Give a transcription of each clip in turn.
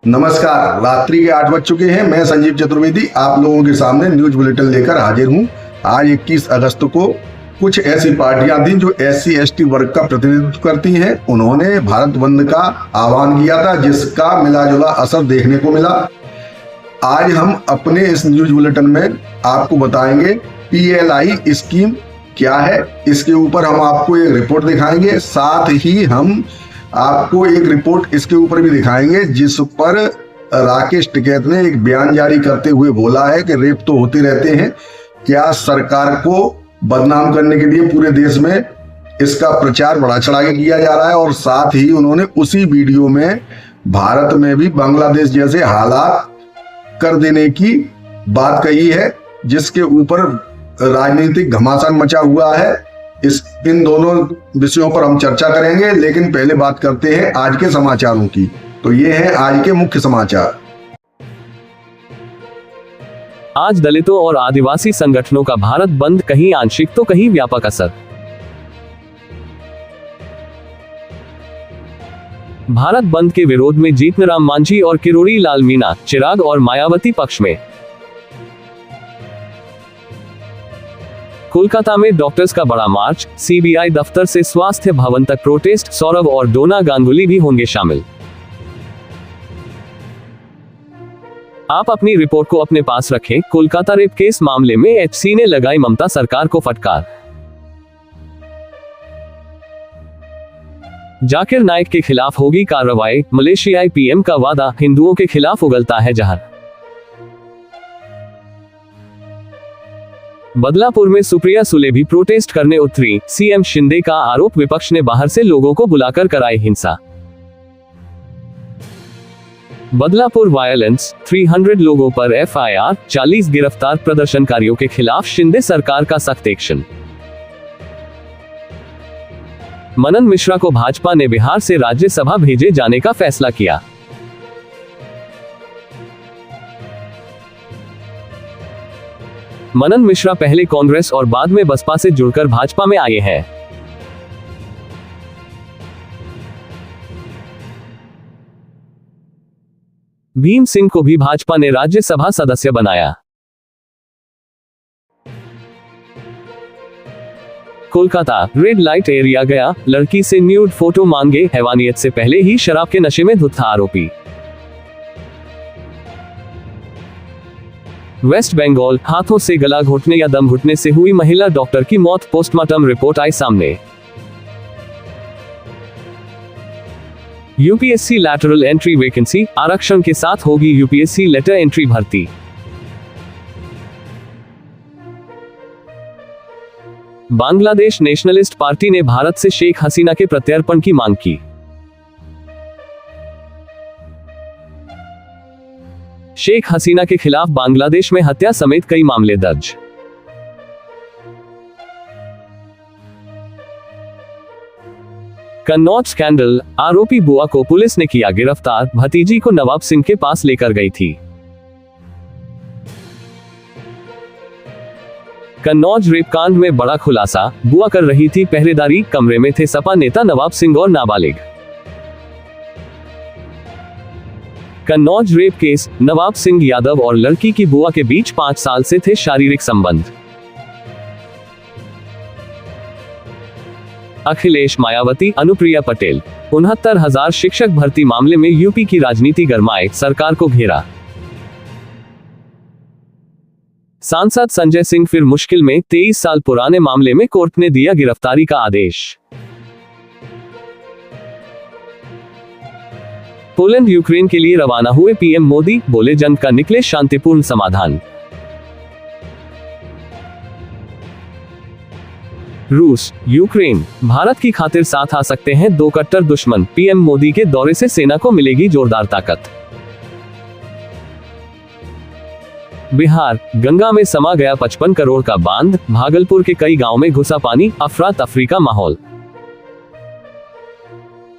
नमस्कार। रात्रि के 8 बज चुके हैं। मैं संजीव चतुर्वेदी आप लोगों के सामने न्यूज बुलेटिन लेकर हाजिर हूं। आज 21 अगस्त को कुछ ऐसी पार्टियां थी जो SC/ST वर्ग का प्रतिनिधित्व करती हैं। उन्होंने भारत बंद का आह्वान किया था, जिसका मिला जुला असर देखने को मिला। आज हम अपने इस न्यूज बुलेटिन में आपको बताएंगे PLI स्कीम क्या है। इसके ऊपर हम आपको एक रिपोर्ट दिखाएंगे। साथ ही हम आपको एक रिपोर्ट इसके ऊपर भी दिखाएंगे जिस पर राकेश टिकैत ने एक बयान जारी करते हुए बोला है कि रेप तो होते रहते हैं, क्या सरकार को बदनाम करने के लिए पूरे देश में इसका प्रचार बढ़ा चढ़ा के किया जा रहा है। और साथ ही उन्होंने उसी वीडियो में भारत में भी बांग्लादेश जैसे हालात कर देने की बात कही है, जिसके ऊपर राजनीतिक घमासान मचा हुआ है। इन दोनों विषयों पर हम चर्चा करेंगे, लेकिन पहले बात करते हैं आज के समाचारों की। तो ये है आज के मुख्य समाचार। आज दलितों और आदिवासी संगठनों का भारत बंद, कहीं आंशिक तो कहीं व्यापक असर। भारत बंद के विरोध में जीतनराम मांझी और किरोड़ी लाल मीणा, चिराग और मायावती पक्ष में। कोलकाता में डॉक्टर्स का बड़ा मार्च, CBI दफ्तर से स्वास्थ्य भवन तक प्रोटेस्ट, सौरभ और डोना गांगुली भी होंगे शामिल। आप अपनी रिपोर्ट को अपने पास रखें। कोलकाता रेप केस मामले में HC ने लगाई ममता सरकार को फटकार। जाकिर नाइक के खिलाफ होगी कार्रवाई, मलेशियाई PM का वादा, हिंदुओं के खिलाफ उगलता है जहर। बदलापुर में सुप्रिया सुले भी प्रोटेस्ट करने उतरी, CM शिंदे का आरोप, विपक्ष ने बाहर से लोगों को बुलाकर कराई हिंसा। बदलापुर वायलेंस, 300 लोगों पर FIR, 40 गिरफ्तार, प्रदर्शनकारियों के खिलाफ शिंदे सरकार का सख्त एक्शन। मनन मिश्रा को भाजपा ने बिहार से राज्यसभा भेजे जाने का फैसला किया। मनन मिश्रा पहले कांग्रेस और बाद में बसपा से जुड़कर भाजपा में आए हैं। भीम सिंह को भी भाजपा ने राज्यसभा सदस्य बनाया। कोलकाता रेड लाइट एरिया गया, लड़की से न्यूड फोटो मांगे, हैवानियत से पहले ही शराब के नशे में धुत था आरोपी। वेस्ट बंगाल, हाथों से गला घोटने या दम घुटने से हुई महिला डॉक्टर की मौत, पोस्टमार्टम रिपोर्ट आई सामने। UPSC लैटरल एंट्री वैकेंसी, आरक्षण के साथ होगी UPSC लेटर एंट्री भर्ती। बांग्लादेश नेशनलिस्ट पार्टी ने भारत से शेख हसीना के प्रत्यर्पण की मांग की। शेख हसीना के खिलाफ बांग्लादेश में हत्या समेत कई मामले दर्ज। कन्नौज स्कैंडल, आरोपी बुआ को पुलिस ने किया गिरफ्तार, भतीजी को नवाब सिंह के पास लेकर गई थी। कन्नौज रेप कांड में बड़ा खुलासा, बुआ कर रही थी पहरेदारी, कमरे में थे सपा नेता नवाब सिंह और नाबालिग। कन्नौज रेप केस, नवाब सिंह यादव और लड़की की बुआ के बीच 5 साल से थे शारीरिक संबंध। अखिलेश, मायावती, अनुप्रिया पटेल, 69,000 शिक्षक भर्ती मामले में यूपी की राजनीति गरमाए, सरकार को घेरा। सांसद संजय सिंह फिर मुश्किल में, 23 साल पुराने मामले में कोर्ट ने दिया गिरफ्तारी का आदेश। पोलैंड यूक्रेन के लिए रवाना हुए PM मोदी, बोले जंग का निकले शांतिपूर्ण समाधान। रूस, यूक्रेन, भारत की खातिर साथ आ सकते हैं 2 कट्टर दुश्मन, PM मोदी के दौरे से सेना को मिलेगी जोरदार ताकत। बिहार, गंगा में समा गया 55 करोड़ का बांध, भागलपुर के कई गांव में घुसा पानी, अफरा तफरी का माहौल।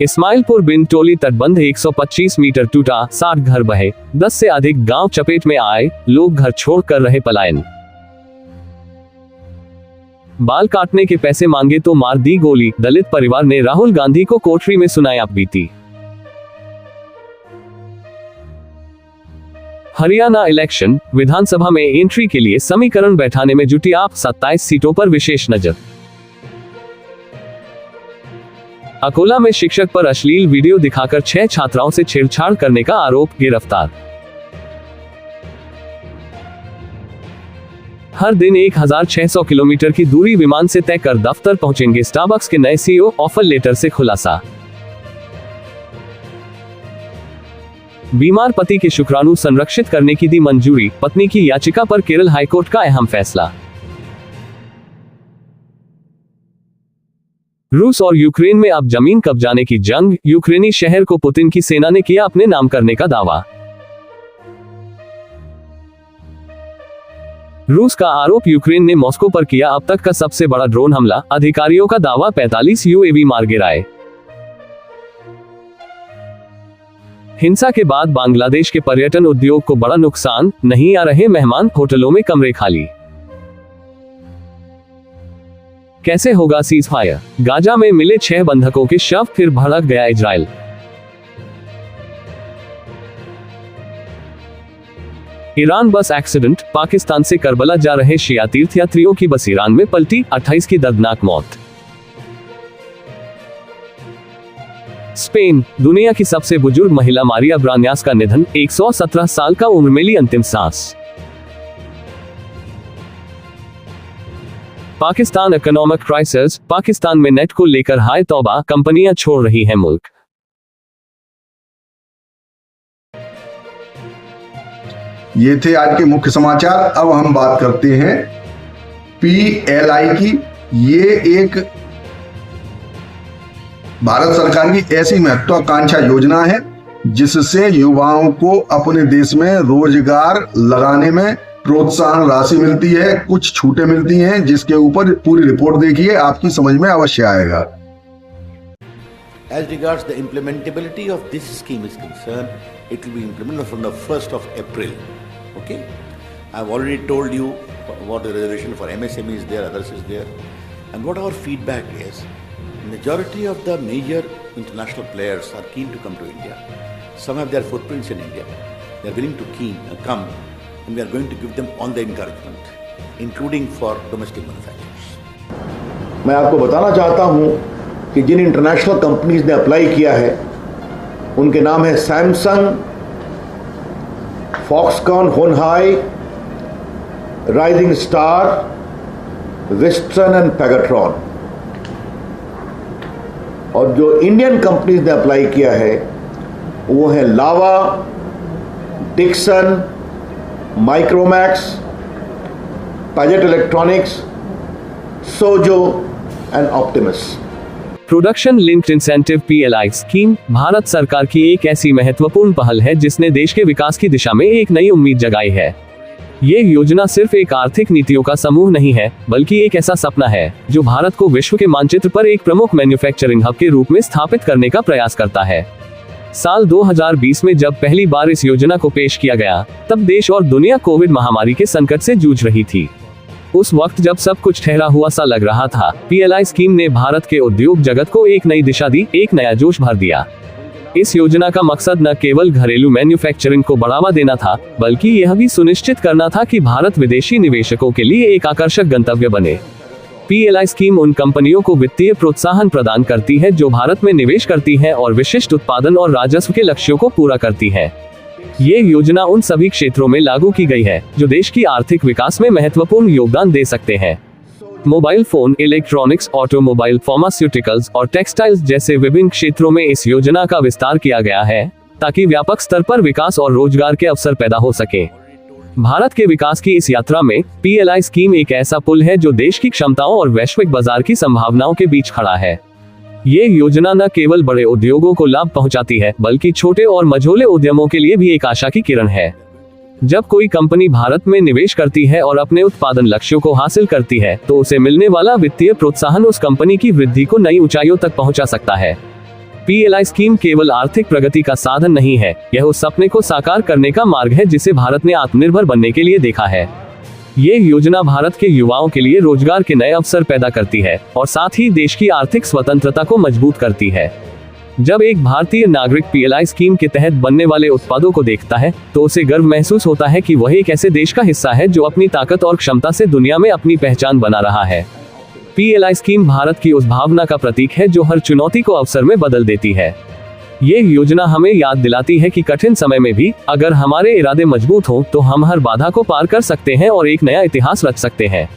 इस्माइलपुर बिन टोली तटबंध 125 मीटर टूटा, 60 घर बहे, 10 से अधिक गांव चपेट में आए, लोग घर छोड़ कर रहे पलायन। बाल काटने के पैसे मांगे तो मार दी गोली, दलित परिवार ने राहुल गांधी को कोठरी में सुनाया बीती। हरियाणा इलेक्शन विधानसभा में एंट्री के लिए समीकरण बैठाने में जुटी आप 27 सीटों पर विशेष नजर। अकोला में शिक्षक पर अश्लील वीडियो दिखाकर 6 छात्राओं से छेड़छाड़ करने का आरोप, गिरफ्तार। हर दिन 1600 किलोमीटर की दूरी विमान से तय कर दफ्तर पहुंचेंगे स्टारबक्स के नए सीईओ, ऑफर लेटर से खुलासा। बीमार पति के शुक्राणु संरक्षित करने की दी मंजूरी, पत्नी की याचिका पर केरल हाईकोर्ट का अहम फैसला। रूस और यूक्रेन में अब जमीन कब्जाने की जंग, यूक्रेनी शहर को पुतिन की सेना ने किया अपने नाम करने का दावा। रूस का आरोप, यूक्रेन ने मॉस्को पर किया अब तक का सबसे बड़ा ड्रोन हमला, अधिकारियों का दावा 45 यूएवी मार गिराए। हिंसा के बाद बांग्लादेश के पर्यटन उद्योग को बड़ा नुकसान, नहीं आ रहे मेहमान, होटलों में कमरे खाली। कैसे होगा सीज फायर, गाजा में मिले 6 बंधकों के शव, फिर भड़क गया इजराइल। ईरान बस एक्सीडेंट, पाकिस्तान से करबला जा रहे शिया तीर्थयात्रियों की बस ईरान में पलटी, 28 की दर्दनाक मौत। स्पेन, दुनिया की सबसे बुजुर्ग महिला मारिया ब्रान्यास का निधन, 117 साल का उम्र में ली अंतिम सांस। पाकिस्तान इकोनॉमिक क्राइसिस, पाकिस्तान में नेट को लेकर हाय तौबा, कंपनियां छोड़ रही हैं मुल्क। ये थे आज के मुख्य समाचार। अब हम बात करते हैं PLI की। ये एक भारत सरकार की ऐसी महत्वाकांक्षा योजना है जिससे युवाओं को अपने देश में रोजगार लगाने में प्रोत्साहन राशि मिलती है, कुछ छूटें मिलती हैं, जिसके ऊपर पूरी रिपोर्ट देखिए, आपकी समझ में अवश्य आएगा। As regards the implementability of this scheme is concerned, it will be implemented from the 1st of April. Okay? I've already told you what the reservation for MSME is there, others is there. And what our feedback is, majority of the major international players are keen to come to India. Some have their footprints in India. They are willing to come, and we are going to give them all the encouragement, including for domestic manufacturers. मैं आपको बताना चाहता हूं कि जिन international companies ने apply किया है उनके नाम है Samsung, Foxconn, Hon Hai, Rising Star, Western and Pegatron. और जो इंडियन कंपनीज ने अप्लाई किया है वो है Lava, Dixon, Micromax, Padget electronics, Sojo and Optimus. Production linked incentive PLI scheme Bharat सरकार की एक ऐसी महत्वपूर्ण पहल है जिसने देश के विकास की दिशा में एक नई उम्मीद जगाई है। ये योजना सिर्फ एक आर्थिक नीतियों का समूह नहीं है, बल्कि एक ऐसा सपना है जो भारत को विश्व के मानचित्र पर एक प्रमुख मैन्युफैक्चरिंग हब के रूप में स्थापित करने का प्रयास करता है। साल 2020 में जब पहली बार इस योजना को पेश किया गया, तब देश और दुनिया कोविड महामारी के संकट से जूझ रही थी। उस वक्त जब सब कुछ ठहरा हुआ सा लग रहा था, PLI स्कीम ने भारत के उद्योग जगत को एक नई दिशा दी, एक नया जोश भर दिया। इस योजना का मकसद न केवल घरेलू मैन्युफैक्चरिंग को बढ़ावा देना था, बल्कि यह भी सुनिश्चित करना था कि भारत विदेशी निवेशकों के लिए एक आकर्षक गंतव्य बने। PLI स्कीम उन कंपनियों को वित्तीय प्रोत्साहन प्रदान करती है जो भारत में निवेश करती हैं और विशिष्ट उत्पादन और राजस्व के लक्ष्यों को पूरा करती है। ये योजना उन सभी क्षेत्रों में लागू की गई है जो देश की आर्थिक विकास में महत्वपूर्ण योगदान दे सकते हैं। Mobile phone, electronics, automobile, pharmaceuticals और टेक्सटाइल्स जैसे विभिन्न क्षेत्रों में इस योजना का विस्तार किया गया है ताकि व्यापक स्तर पर विकास और रोजगार के अवसर पैदा हो सके। भारत के विकास की इस यात्रा में PLI स्कीम एक ऐसा पुल है जो देश की क्षमताओं और वैश्विक बाजार की संभावनाओं के बीच खड़ा है। ये योजना न केवल बड़े उद्योगों को लाभ पहुंचाती है, बल्कि छोटे और मझोले उद्यमों के लिए भी एक आशा की किरण है। जब कोई कंपनी भारत में निवेश करती है और अपने उत्पादन लक्ष्यों को हासिल करती है, तो उसे मिलने वाला वित्तीय प्रोत्साहन उस कंपनी की वृद्धि को नई ऊंचाइयों तक पहुंचा सकता है। PLI स्कीम केवल आर्थिक प्रगति का साधन नहीं है, यह उस सपने को साकार करने का मार्ग है जिसे भारत ने आत्मनिर्भर बनने के लिए देखा है। ये योजना भारत के युवाओं के लिए रोजगार के नए अवसर पैदा करती है और साथ ही देश की आर्थिक स्वतंत्रता को मजबूत करती है। जब एक भारतीय नागरिक पीएलआई स्कीम के तहत बनने वाले उत्पादों को देखता है तो उसे गर्व महसूस होता है कि वह एक ऐसे देश का हिस्सा है जो अपनी ताकत और क्षमता से दुनिया में अपनी पहचान बना रहा है। पीएलआई स्कीम भारत की उस भावना का प्रतीक है जो हर चुनौती को अवसर में बदल देती है। ये योजना हमें याद दिलाती है कि कठिन समय में भी अगर हमारे इरादे मजबूत हों तो हम हर बाधा को पार कर सकते हैं और एक नया इतिहास रच सकते हैं।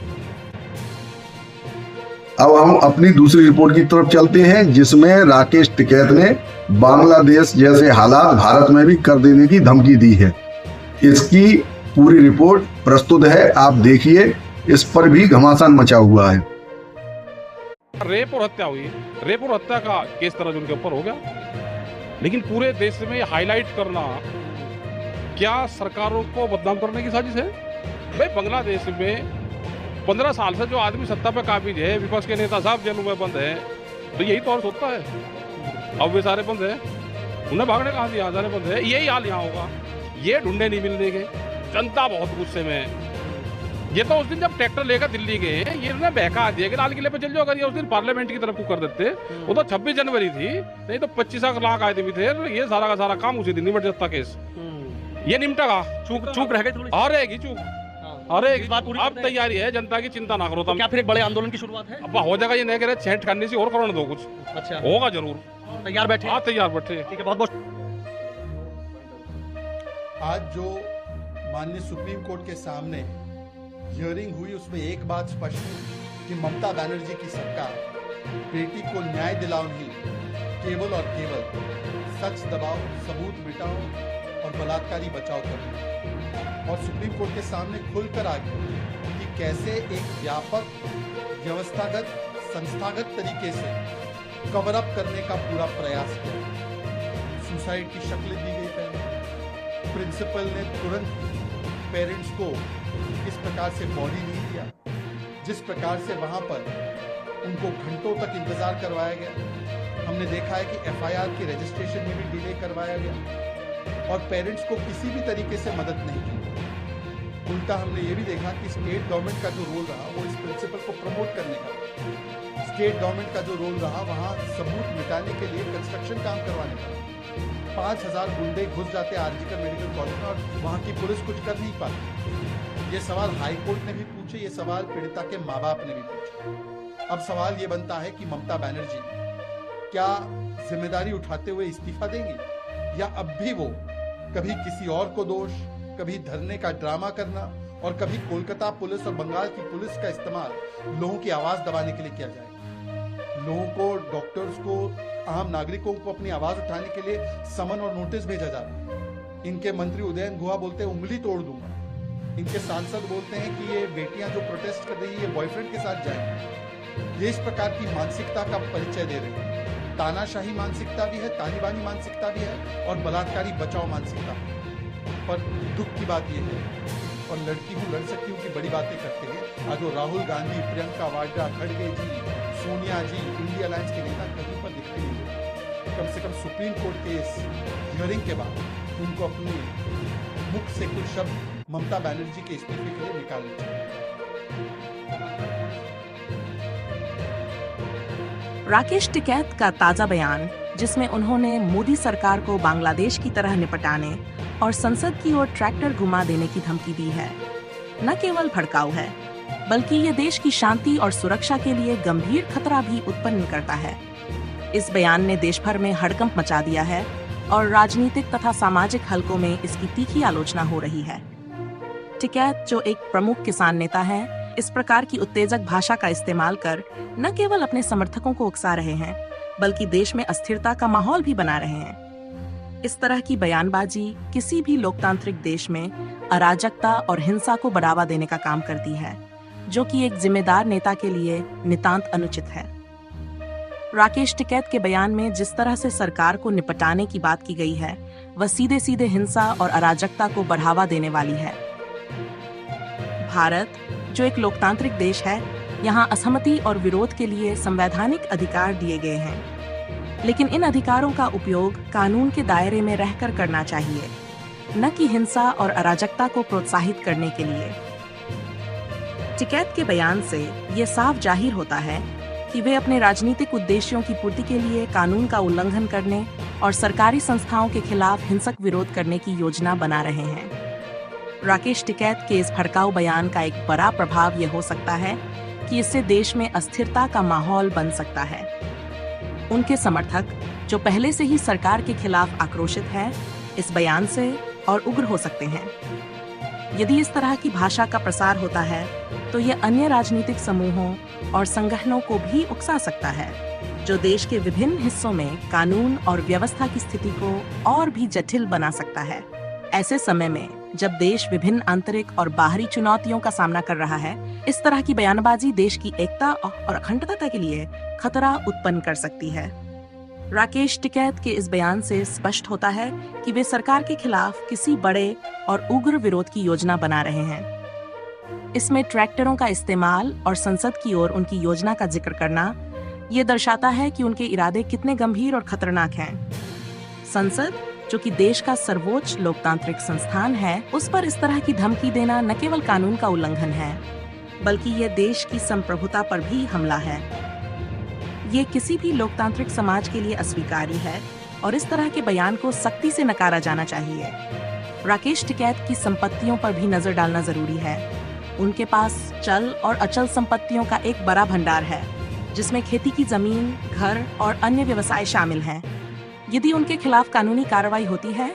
अब हम अपनी दूसरी रिपोर्ट की तरफ चलते हैं, जिसमें राकेश टिकैत ने बांग्लादेश जैसे हालात भारत में भी कर देने की धमकी दी है। इसकी पूरी रिपोर्ट प्रस्तुत है, आप देखिए। इस पर भी घमासान मचा हुआ है। रेप और हत्या हुई, रेप और हत्या का केस दर्ज उनके ऊपर हो गया, लेकिन पूरे देश में हाईलाइट करना क्या सरकारों को बदनाम करने की साजिश है? भाई बांग्लादेश में 15 साल से जो आदमी सत्ता पे काबिज है, विपक्ष के नेता साहब जेलों में बंद है, तो यही तो और सोचता है। अब वे सारे बंद है, उन्हें भागने कहाँ दिया, सारे बंद है। यही हाल यहाँ होगा, ये ढूंढे नहीं मिलने के। जनता बहुत गुस्से में है। ये तो उस दिन जब ट्रैक्टर लेकर दिल्ली गए, ये उन्हें बहका दिया कि लाल किले पे चल जाओ। अगर ये उस दिन पार्लियामेंट की तरफ को कर देते, वो तो 26 जनवरी थी, नहीं तो 25 लाख आदमी थे, तो ये सारा का सारा काम उसी दिन निपट जाता केस। ये निपटेगा, चूक रह गई, और रहेगी चूक। अरे अब तैयारी है, जनता की चिंता ना करो। तो क्या फिर एक बड़े आंदोलन की शुरुआत है? अब हो जाएगा, ये नहीं कह रहे छेंट करने से और करने दो कुछ। अच्छा, होगा जरूर। तैयार बैठे? हाँ तैयार बैठे। ठीक है, बहुत बहुत। आज जो माननीय सुप्रीम कोर्ट के सामने हियरिंग हुई, उसमें एक बात स्पष्ट है कि ममता बनर्जी की सरकार बेटी को न्याय दिलाओ नहीं, केवल और केवल सच दबाओ, सबूत मिटाओ और बलात्कारी बचाओ करना। और सुप्रीम कोर्ट के सामने खुलकर आ गया कि कैसे एक व्यापक व्यवस्थागत संस्थागत तरीके से कवर अप करने का पूरा प्रयास किया। सुसाइड की शक्ल दी गई पहले, प्रिंसिपल ने तुरंत पेरेंट्स को इस प्रकार से बॉडी नहीं दिया, जिस प्रकार से वहां पर उनको घंटों तक इंतजार करवाया गया। हमने देखा है कि एफआईआर के रजिस्ट्रेशन में भी डिले करवाया गया और पेरेंट्स को किसी भी तरीके से मदद नहीं की। उल्टा हमने ये भी देखा कि स्टेट गवर्नमेंट का जो रोल रहा वो इस प्रिंसिपल को प्रमोट करने का, स्टेट गवर्नमेंट का जो रोल रहा वहां सबूत मिटाने के लिए कंस्ट्रक्शन काम करवाने का। 5000 गुंडे घुस जाते आरजीकर मेडिकल कॉलेज में और वहां की पुलिस कुछ कर नहीं पाती। ये सवाल हाई कोर्ट ने भी पूछे, ये सवाल पीड़िता के माँ बाप ने भी पूछे। अब सवाल ये बनता है कि ममता बनर्जी क्या जिम्मेदारी उठाते हुए इस्तीफा देंगी, या अब भी वो कभी किसी और को दोष, कभी धरने का ड्रामा करना और कभी कोलकाता पुलिस और बंगाल की पुलिस का इस्तेमाल लोगों की आवाज दबाने के लिए किया जाए। लोगों को, डॉक्टर्स को, आम नागरिकों को अपनी आवाज उठाने के लिए समन और नोटिस भेजा जा रहा है। इनके मंत्री उदयन गुहा बोलते हैं उंगली तोड़ दूंगा। इनके सांसद बोलते हैं कि ये बेटियां जो प्रोटेस्ट कर रही है ये बॉयफ्रेंड के साथ जाएंगे। ये इस प्रकार की मानसिकता का परिचय दे रहे हैं। तानाशाही मानसिकता भी है, तालिबानी मानसिकता भी है और बलात्कारी बचाओ मानसिकता। पर दुख की बात यह है, और लड़की हूँ लड़ सकती हूँ कि बड़ी बातें करते हैं, आज वो राहुल गांधी, प्रियंका वाड्रा, खड़गे जी, सोनिया जी, इंडिया अलायंस के नेता कहीं पर दिखते नहीं। कम से कम सुप्रीम कोर्ट के इस हियरिंग के बाद उनको अपने मुख से कुछ शब्द ममता बनर्जी के इस्तीफे के लिए निकालने चाहिए। राकेश टिकैत का ताजा बयान, जिसमें उन्होंने मोदी सरकार को बांग्लादेश की तरह निपटाने और संसद की ओर ट्रैक्टर घुमा देने की धमकी दी है, न केवल भड़काऊ है बल्कि ये देश की शांति और सुरक्षा के लिए गंभीर खतरा भी उत्पन्न करता है। इस बयान ने देश भर में हड़कंप मचा दिया है और राजनीतिक तथा सामाजिक हलकों में इसकी तीखी आलोचना हो रही है। टिकैत, जो एक प्रमुख किसान नेता है, इस प्रकार की उत्तेजक भाषा का इस्तेमाल कर न केवल अपने समर्थकों को उकसा रहे हैं बल्कि देश में अस्थिरता का माहौल भी बना रहे हैं। इस तरह की बयानबाजी किसी भी लोकतांत्रिक देश में अराजकता और हिंसा को बढ़ावा देने का काम करती है, जो कि एक जिम्मेदार नेता के लिए नितांत अनुचित है। राकेश टिकैत के बयान में जिस तरह से सरकार को निपटाने की बात की गई है, वह सीधे सीधे हिंसा और अराजकता को बढ़ावा देने वाली है। भारत, जो एक लोकतांत्रिक देश है, यहाँ असहमति और विरोध के लिए संवैधानिक अधिकार दिए गए हैं, लेकिन इन अधिकारों का उपयोग कानून के दायरे में रहकर करना चाहिए, न कि हिंसा और अराजकता को प्रोत्साहित करने के लिए। टिकैत के बयान से ये साफ जाहिर होता है कि वे अपने राजनीतिक उद्देश्यों की पूर्ति के लिए कानून का उल्लंघन करने और सरकारी संस्थाओं के खिलाफ हिंसक विरोध करने की योजना बना रहे हैं। राकेश टिकैत के इस भड़काऊ बयान का एक बड़ा प्रभाव यह हो सकता है कि इससे देश में अस्थिरता का माहौल बन सकता है। उनके समर्थक, जो पहले से ही सरकार के खिलाफ आक्रोशित हैं, इस बयान से और उग्र हो सकते हैं। यदि इस तरह की भाषा का प्रसार होता है तो यह अन्य राजनीतिक समूहों और संगठनों को भी उकसा सकता है, जो देश के विभिन्न हिस्सों में कानून और व्यवस्था की स्थिति को और भी जटिल बना सकता है। ऐसे समय में जब देश विभिन्न आंतरिक और बाहरी चुनौतियों का सामना कर रहा है, इस तरह की बयानबाजी देश की एकता और अखंडता के लिए खतरा उत्पन्न कर सकती है। राकेश टिकैत के इस बयान से स्पष्ट होता है कि वे सरकार के खिलाफ किसी बड़े और उग्र विरोध की योजना बना रहे हैं। इसमें ट्रैक्टरों का इस्तेमाल और संसद की ओर उनकी योजना का जिक्र करना ये दर्शाता है कि उनके इरादे कितने गंभीर और खतरनाक हैं। संसद, जो कि देश का सर्वोच्च लोकतांत्रिक संस्थान है, उस पर इस तरह की धमकी देना न केवल कानून का उल्लंघन है, बल्कि यह देश की संप्रभुता पर भी हमला है। ये किसी भी लोकतांत्रिक समाज के लिए अस्वीकार्य है और इस तरह के बयान को सख्ती से नकारा जाना चाहिए। राकेश टिकैत की संपत्तियों पर भी नजर डालना जरूरी है। उनके पास चल और अचल संपत्तियों का एक बड़ा भंडार है, जिसमें खेती की जमीन, घर और अन्य व्यवसाय शामिल हैं। यदि उनके खिलाफ कानूनी कार्रवाई होती है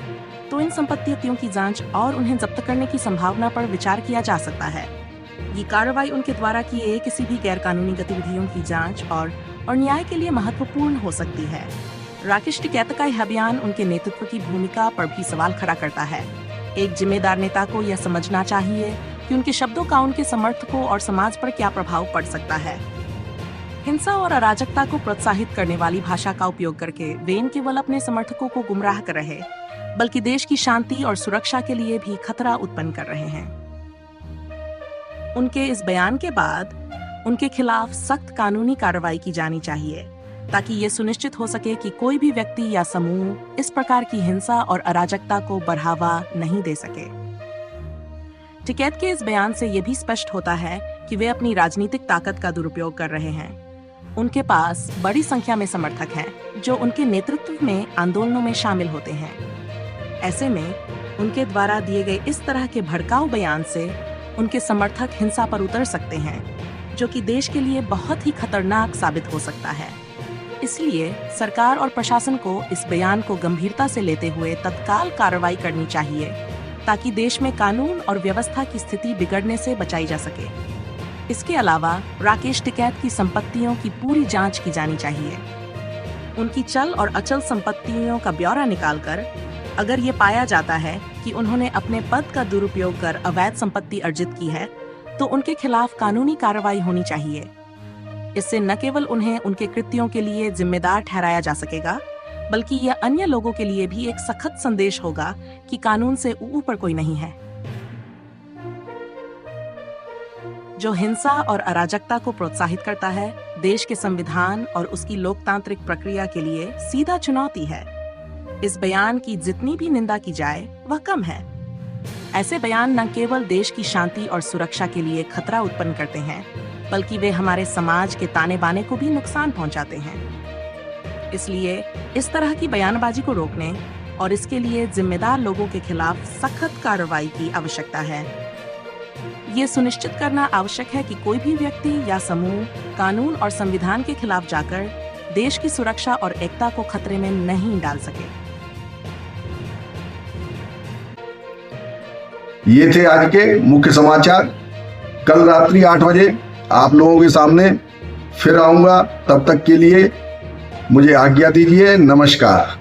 तो इन संपत्तियों की जांच और उन्हें जब्त करने की संभावना पर विचार किया जा सकता है। ये कार्रवाई उनके द्वारा किए किसी भी गैरकानूनी गतिविधियों की जांच और न्याय के लिए महत्वपूर्ण हो सकती है। राकेश टिकैत का यह बयान उनके नेतृत्व की भूमिका पर भी सवाल खड़ा करता है। एक जिम्मेदार नेता को यह समझना चाहिए कि उनके शब्दों का उनके समर्थकों और समाज पर क्या प्रभाव पड़ सकता है। हिंसा और अराजकता को प्रोत्साहित करने वाली भाषा का उपयोग करके वे न केवल अपने समर्थकों को गुमराह कर रहे, बल्कि देश की शांति और सुरक्षा के लिए भी खतरा उत्पन्न कर रहे हैं। उनके इस बयान के बाद उनके खिलाफ सख्त कानूनी कार्रवाई की जानी चाहिए, ताकि ये सुनिश्चित हो सके कि कोई भी व्यक्ति या समूह इस प्रकार की हिंसा और अराजकता को बढ़ावा नहीं दे सके। टिकैत के इस बयान से ये भी स्पष्ट होता है कि वे अपनी राजनीतिक ताकत का दुरुपयोग कर रहे हैं। उनके पास बड़ी संख्या में समर्थक हैं, जो उनके नेतृत्व में आंदोलनों में शामिल होते हैं। ऐसे में उनके द्वारा दिए गए इस तरह के भड़काऊ बयान से उनके समर्थक हिंसा पर उतर सकते हैं, जो कि देश के लिए बहुत ही खतरनाक साबित हो सकता है। इसलिए सरकार और प्रशासन को इस बयान को गंभीरता से लेते हुए तत्काल कार्रवाई करनी चाहिए, ताकि देश में कानून और व्यवस्था की स्थिति बिगड़ने से बचाई जा सके। इसके अलावा राकेश टिकैत की संपत्तियों की पूरी जांच की जानी चाहिए। उनकी चल और अचल संपत्तियों का ब्यौरा निकालकर अगर ये पाया जाता है कि उन्होंने अपने पद का दुरुपयोग कर अवैध संपत्ति अर्जित की है, तो उनके खिलाफ कानूनी कार्रवाई होनी चाहिए। इससे न केवल उन्हें उनके कृत्यों के लिए जिम्मेदार ठहराया जा सकेगा, बल्कि यह अन्य लोगों के लिए भी एक सख्त संदेश होगा कि कानून से ऊपर कोई नहीं है। जो हिंसा और अराजकता को प्रोत्साहित करता है, देश के संविधान और उसकी लोकतांत्रिक प्रक्रिया के लिए सीधा चुनौती है। इस बयान की जितनी भी निंदा की जाए वह कम है। ऐसे बयान न केवल देश की शांति और सुरक्षा के लिए खतरा उत्पन्न करते हैं, बल्कि वे हमारे समाज के ताने बाने को भी नुकसान पहुंचाते हैं। इसलिए इस तरह की बयानबाजी को रोकने और इसके लिए जिम्मेदार लोगों के खिलाफ सख्त कार्रवाई की आवश्यकता है। ये सुनिश्चित करना आवश्यक है कि कोई भी व्यक्ति या समूह कानून और संविधान के खिलाफ जाकर देश की सुरक्षा और एकता को खतरे में नहीं डाल सके। ये थे आज के मुख्य समाचार। कल रात्रि 8 बजे आप लोगों के सामने फिर आऊंगा। तब तक के लिए मुझे आज्ञा दीजिए। नमस्कार।